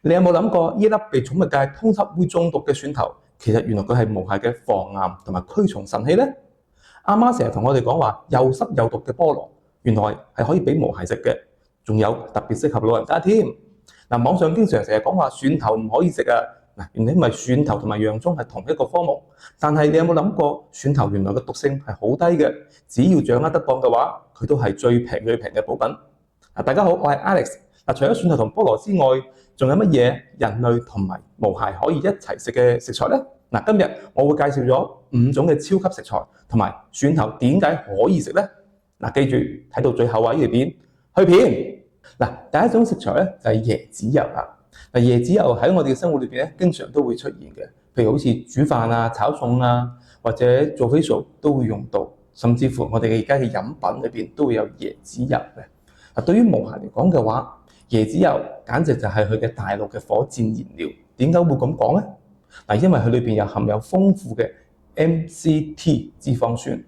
你有冇諗過呢粒被寵物界通緝會中毒嘅蒜頭，其實原來佢係無害嘅防癌同埋驅蟲神器呢？阿媽成日同我哋講話又濕又毒嘅菠蘿，原來係可以俾毛孩食嘅，仲有特別適合老人家添。網上經常成日講話蒜頭唔可以食啊！原來因為蒜頭同埋洋葱係同一個科目，但係你有冇諗過蒜頭原來嘅毒性係好低嘅？只要掌握得當嘅話，佢都係最平嘅補品。大家好，我係 Alex。除咗蒜頭同菠蘿之外，仲有乜嘢人類同埋毛孩可以一齊食嘅食材呢？今日我會介紹咗5種嘅超級食材，同埋蒜頭點解可以食呢？記住睇到最後呢條片去片。第一種食材咧就係椰子油啦。椰子油喺我哋嘅生活裏邊咧，經常都會出現嘅，譬如好似煮飯啊、炒餸啊，或者做 facial 都會用到，甚至乎我哋而家嘅飲品裏邊都會有椰子油嘅。對於毛孩嚟講嘅話，椰子油簡直就係佢嘅大腦嘅火箭燃料。點解會咁講呢？因為佢裏邊有含有豐富嘅 MCT 脂肪酸。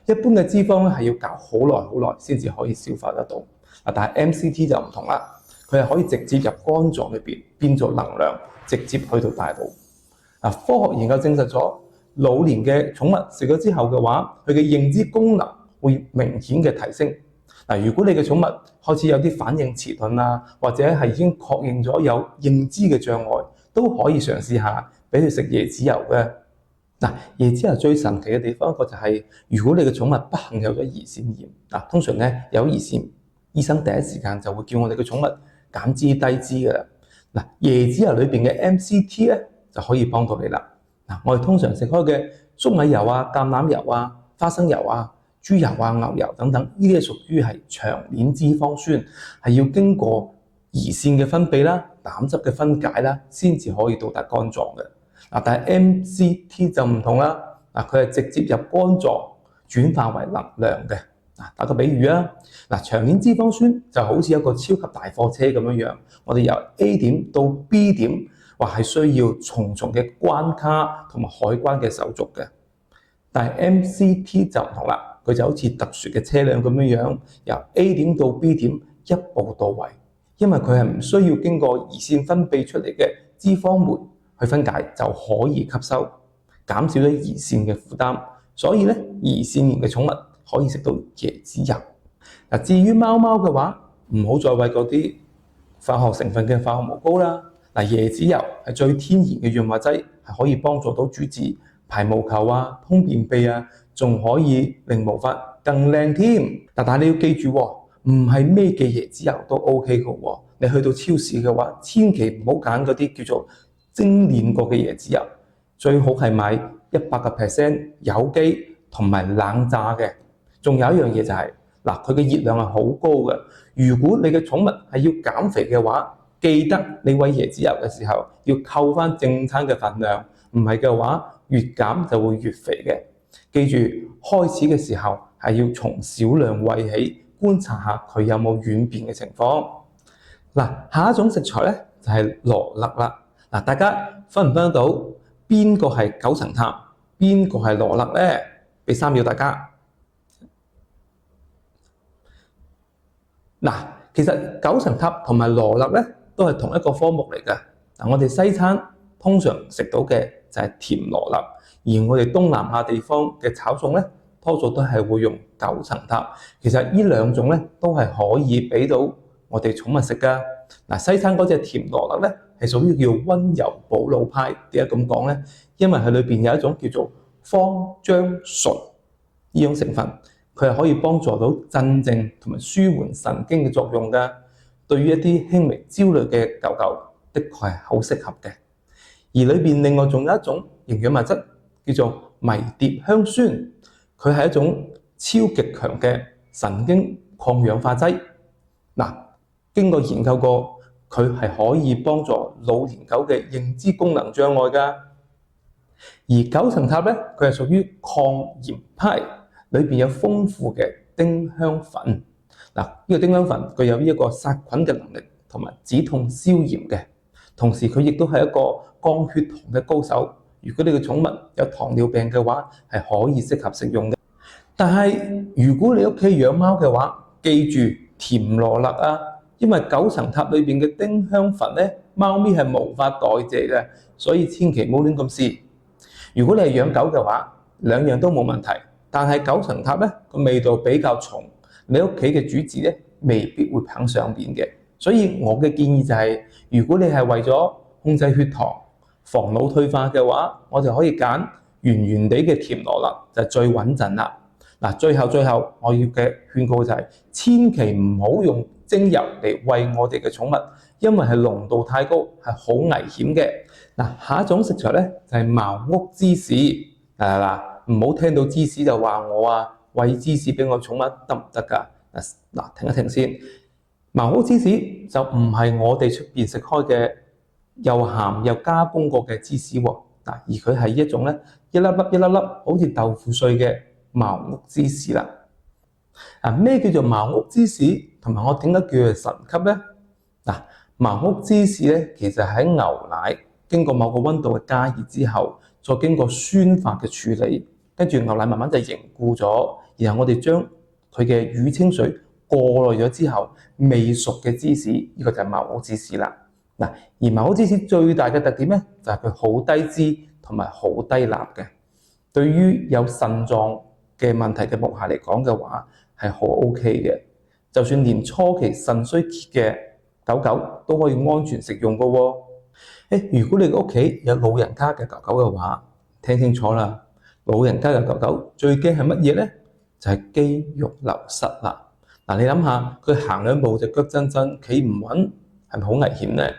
一般嘅脂肪咧係要搞好耐先至可以消化得到。但係 MCT 就唔同啦，佢係可以直接入肝臟裏邊變做能量，直接去到大腦。科學研究證實咗，老年嘅寵物食咗之後嘅話，佢嘅認知功能會明顯嘅提升。如果你嘅寵物開始有啲反應遲鈍啊，或者係已經確認咗有認知嘅障礙，都可以嘗試下俾佢食椰子油嘅。椰子油最神奇嘅地方一個就係，如果你嘅寵物不幸有咗胰腺炎，通常咧有胰腺，醫生第一時間就會叫我哋嘅寵物減脂低脂嘅啦。椰子油裏邊嘅 MCT 咧就可以幫到你啦。我哋通常食開嘅粟米油啊、橄欖油啊、花生油啊、豬油啊、牛油等等，呢啲係屬於係長鏈脂肪酸，係要經過胰腺嘅分泌啦、膽汁嘅分解啦，先至可以到達肝臟嘅。但係 MCT 就唔同啦，佢係直接入肝臟轉化為能量嘅。打個比喻啊，長鏈脂肪酸就好似一個超級大貨車咁樣，我哋由 A 點到 B 點，係需要重重嘅關卡同埋海關嘅手續嘅。但係 MCT 就唔同啦，佢就好似特殊嘅車輛咁樣，由 A 點到 B 點一步到位，因為佢係唔需要經過胰腺分泌出嚟嘅脂肪酶去分解就可以吸收，減少咗胰腺嘅負擔。所以咧，胰腺炎嘅寵物可以食到椰子油。至於貓貓嘅話，唔好再餵嗰啲化學成分嘅化學毛膏啦。椰子油係最天然嘅潤滑劑，係可以幫助到主治排毛球啊、通便秘啊，仲可以令毛髮更靚添。但係你要記住，唔係咩嘅椰子油都 OK 嘅。你去到超市嘅話，千祈唔好揀嗰啲叫做精煉過嘅椰子油，最好係買100% 有機同埋冷榨嘅。仲有一樣嘢就係，佢嘅熱量係好高嘅。如果你嘅寵物係要減肥嘅話，記得你餵椰子油嘅時候要扣返正餐嘅份量，唔係嘅話越減就會越肥嘅。記住，開始嘅時候係要從少量餵起，觀察下佢有冇軟便嘅情況。下一種食材咧就係羅勒啦。大家分唔分得到邊個係九層塔，邊個係羅勒咧？俾3秒大家。其實九層塔同埋羅勒咧都係同一個科目嚟嘅。我哋西餐通常食到嘅就係甜羅勒，而我哋東南亞地方嘅炒餸咧，多數都係會用九層塔。其實呢兩種咧都係可以俾到我哋寵物食噶。西餐嗰隻甜羅勒咧係屬於叫溫柔補腦派。點解咁講咧？因為佢裏邊有一種叫做芳樟醇呢種成分。佢係可以幫助到鎮靜同埋舒緩神經嘅作用㗎。對於一啲輕微焦慮嘅狗狗，的確係好適合嘅。而裏邊另外仲有一種營養物質叫做迷迭香酸，佢係一種超極強嘅神經抗氧化劑。經過研究過，佢係可以幫助老年狗嘅認知功能障礙㗎。而九層塔咧，佢係屬於抗炎派。裏邊有豐富嘅丁香粉，呢個丁香粉具有一個殺菌嘅能力，同埋止痛消炎嘅。同時佢亦都係一個降血糖嘅高手。如果你嘅寵物有糖尿病嘅話，係可以適合食用嘅。但係如果你屋企養貓嘅話，記住甜羅勒啊，因為九層塔裏邊嘅丁香粉咧，貓咪係無法代謝嘅，所以千祈唔好亂咁試。如果你係養狗嘅話，兩樣都冇問題，但係九層塔咧個味道比較重，你屋企嘅主子咧未必會捧上面嘅。所以我嘅建議就係，如果你係為咗控制血糖、防老退化嘅話，我就可以揀圓圓地嘅甜羅勒，就最穩陣啦。嗱，最後我要嘅勸告就係，千祈唔好用精油嚟餵我哋嘅寵物，因為係濃度太高，係好危險嘅。嗱，下一種食材咧就係茅屋芝士。唔好聽到芝士就話我餵芝士俾我寵物得唔得㗎？嗱，停一停先。茅屋芝士就唔係我哋出邊食開嘅又鹹又加工過嘅芝士喎。而佢係一種咧一粒粒好似豆腐碎嘅茅屋芝士啦。咩叫做茅屋芝士？同埋我點解叫佢神級咧？茅屋芝士咧其實喺牛奶經過某個溫度嘅加熱之後，再經過酸化嘅處理，跟住牛奶慢慢就凝固咗，然後我哋將佢嘅乳清水過濾咗之後，未熟嘅芝士，呢個就係茅屋芝士啦。而茅屋芝士最大嘅特點咧，就係佢好低脂同埋好低鈉嘅。對於有腎臟嘅問題嘅毛孩嚟講嘅話，係好 OK 嘅。就算連初期腎衰竭嘅狗狗都可以安全食用嘅喎。如果你屋企有老人家嘅狗狗嘅話，聽清楚啦，老人家嘅狗狗最驚係乜嘢咧？就係肌肉流失啦。你諗下，佢行兩步就腳震震，企唔穩，係咪好危險咧？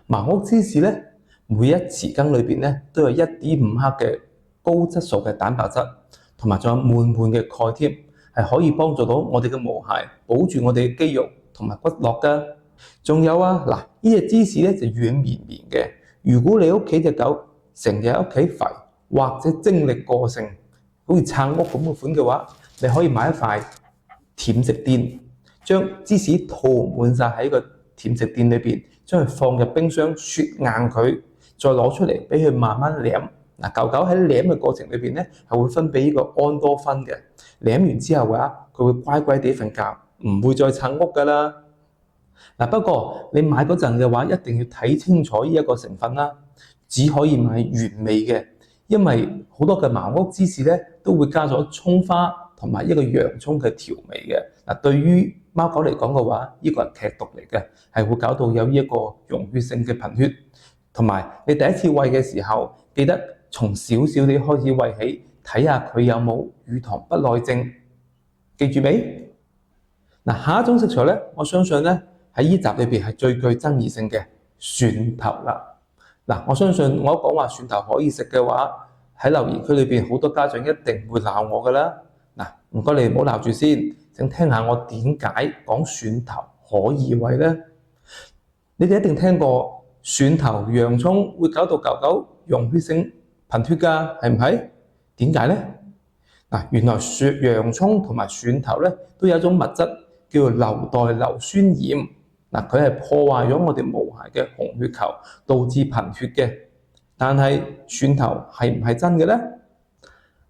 茅屋芝士咧，每一匙羹裏邊咧都有1.5克嘅高質素嘅蛋白質，同埋仲有滿滿嘅鈣添，係可以幫助到我哋嘅毛孩保住我哋嘅肌肉同埋骨骼㗎。仲有呢隻芝士咧就軟綿綿嘅。如果你屋企隻狗成日喺屋企肥或者精力過剩，好似撐屋咁嘅款嘅話，你可以買一塊甜食墊，將芝士塗滿晒喺個甜食墊裏邊，將佢放入冰箱雪硬佢，再攞出嚟俾佢慢慢舐。狗狗喺舐嘅過程裏邊咧，係會分泌呢個安多酚嘅。舐完之後嘅話，佢會乖乖地瞓覺，唔會再撐屋㗎啦。不過你買嗰陣嘅話，一定要睇清楚呢一個成分啦，只可以買原味嘅，因為好多嘅茅屋芝士咧都會加咗葱花同埋一個洋葱嘅調味嘅。對於貓狗嚟講嘅話，呢個係劇毒嚟嘅，係會搞到有呢一個溶血性嘅貧血。同埋你第一次餵嘅時候，記得從少少地開始餵起，睇下佢有冇乳糖不耐症，記住未？下一種食材咧，我相信咧喺呢集裏邊係最具爭議性嘅蒜頭啦。我相信我講話蒜頭可以食嘅話，喺留言區裏邊好多家長一定會鬧我㗎啦。唔該你唔好鬧住先，請聽下我點解講蒜頭可以餵咧？你哋一定聽過蒜頭、洋葱會搞到狗狗溶血性貧血㗎，係唔係？點解咧？原來洋葱同埋蒜頭咧都有一種物質叫做硫代硫酸鹽。佢係破壞咗我哋毛孩嘅紅血球，導致貧血嘅。但係蒜頭係唔係真嘅咧？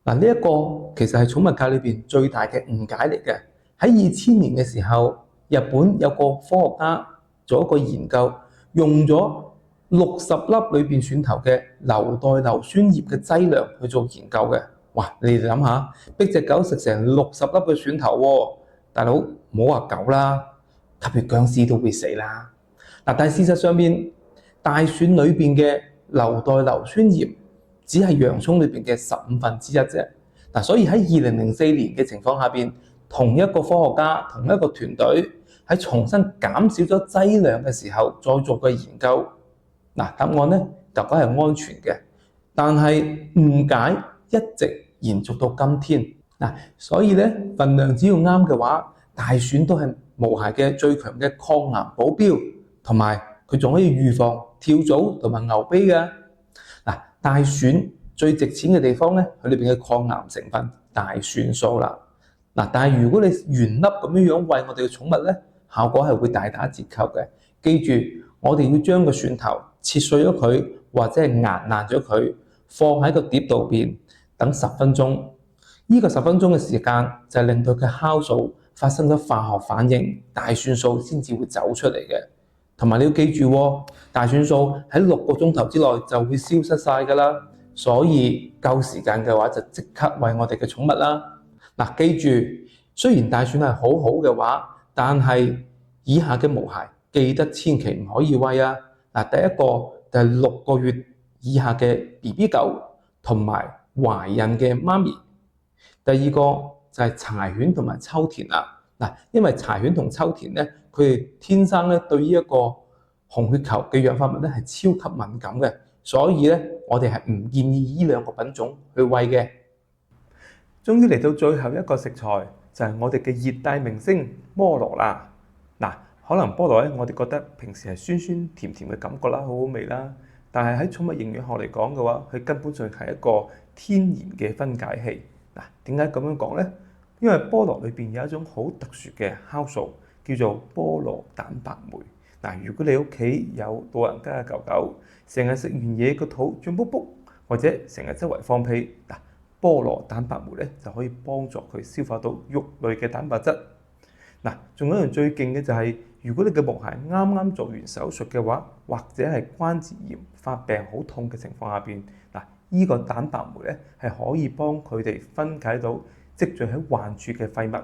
呢一個其實係寵物界裏邊最大嘅誤解嚟嘅。喺2000年嘅時候，日本有個科學家做一個研究，用咗60粒裏邊蒜頭嘅硫代硫酸鹽嘅劑量去做研究嘅。哇！你哋諗下，逼隻狗食成60粒嘅蒜頭喎，大佬唔好話狗啦，吸血僵屍都會死啦。但係事實上面，大蒜裏邊嘅硫代硫酸鹽只係洋葱裏邊嘅1/15啫。所以喺2004年嘅情況下邊，同一個科學家、同一個團隊喺重新減少咗劑量嘅時候再做嘅研究，答案咧就梗係安全嘅。但係誤解一直延續到今天。所以咧份量只要啱嘅話，大蒜都係毛孩嘅最強嘅抗癌保鏢，同埋佢仲可以預防跳蚤同埋牛髀嘅。大蒜最值錢嘅地方咧，佢裏邊嘅抗癌成分大蒜素啦。但係如果你原粒咁樣餵我哋嘅寵物咧，效果係會大打折扣嘅。記住，我哋要將個蒜頭切碎咗佢，或者係壓爛咗佢，放喺個碟度邊等10分鐘。呢個10分鐘嘅時間就係令到佢酵素發生咗化學反應，大蒜素先至會走出嚟嘅。同埋你要記住喎，大蒜素喺6個鐘頭之內就會消失晒㗎啦。所以夠時間嘅話就即刻餵我哋嘅寵物啦。嗱，記住，雖然大蒜係好好嘅話，但係以下嘅毛孩記得千祈唔可以餵啊。嗱，第一個就係6個月以下嘅 BB 狗同埋懷孕嘅媽咪。第二個就係柴犬同埋秋田啦。嗱，因為柴犬同秋田咧，佢哋天生咧對於一個紅血球嘅氧化物咧係超級敏感嘅，所以咧我哋係唔建議呢兩個品種去餵嘅。終於嚟到最後一個食材就係我哋嘅熱帶明星菠蘿啦。嗱，可能菠蘿咧我哋覺得平時係酸酸甜甜嘅感覺啦，好好味啦。但係喺寵物營養學嚟講嘅話，佢根本上係一個天然嘅分解器。嗱，點解咁樣講咧？因為菠蘿裏邊有一種好特殊嘅酵素，叫做菠蘿蛋白酶。嗱，如果你屋企有老人家嘅狗狗，成日食完嘢個肚脹卜卜，或者成日周圍放屁，嗱，菠蘿蛋白酶咧就可以幫助佢消化到肉類嘅蛋白質。嗱，仲有一樣最勁嘅就係，如果你嘅毛孩啱啱做完手術嘅話，或者係關節炎發病好痛嘅情況下邊，嗱，呢個蛋白酶咧係可以幫佢哋分解到積聚喺患處嘅廢物，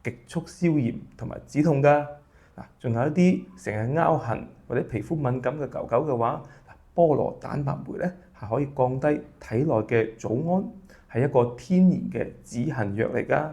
極速消炎同埋止痛㗎。嗱，仲有一啲成日拗痕或者皮膚敏感嘅狗狗嘅話，菠蘿蛋白酶咧係可以降低體內嘅早胺，係一個天然嘅止痕藥嚟㗎。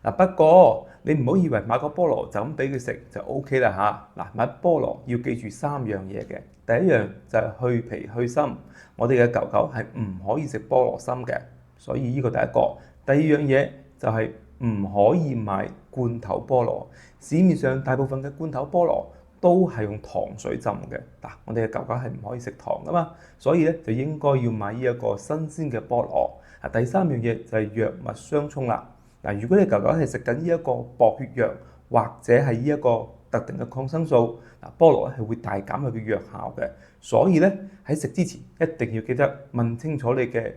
嗱，不過你唔好以為買個菠蘿就咁俾佢食就 OK 啦嚇。嗱，買菠蘿要記住3樣嘢嘅。第一樣就係去皮去心，我哋嘅狗狗係唔可以食菠蘿心嘅，所以呢個第一個。第二樣嘢就係唔可以買罐頭菠蘿，市面上大部分嘅罐頭菠蘿都係用糖水浸嘅。嗱，我哋嘅狗狗係唔可以食糖噶嘛，所以咧就應該要買呢一個新鮮嘅菠蘿。第三樣嘢就係藥物相沖啦。嗱，如果你狗狗係食緊呢一個薄血藥或者係呢一個特定嘅抗生素，嗱，菠蘿咧係會大減佢嘅藥效嘅。所以咧喺食之前一定要記得問清楚你嘅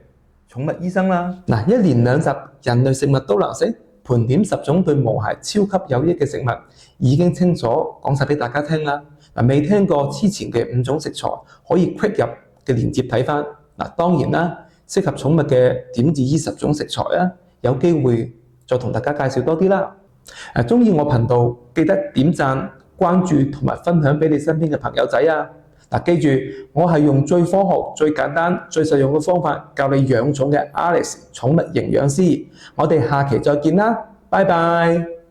寵物醫生啦。嗱，1連2集人類食物都能食，盤點10種對毛孩超級有益嘅食物，已經清楚講晒俾大家聽啦。嗱，未聽過之前嘅5種食材，可以 click 入嘅鏈接睇翻。嗱，當然啦，適合寵物嘅點止呢10種食材啊，有機會再同大家介紹多啲啦。鍾意我頻道記得點讚、關注同埋分享俾你身邊嘅朋友仔啊！嗱，記住我係用最科學、最簡單、最實用嘅方法教你養寵嘅 Alex 寵物營養師。我哋下期再見啦，拜拜。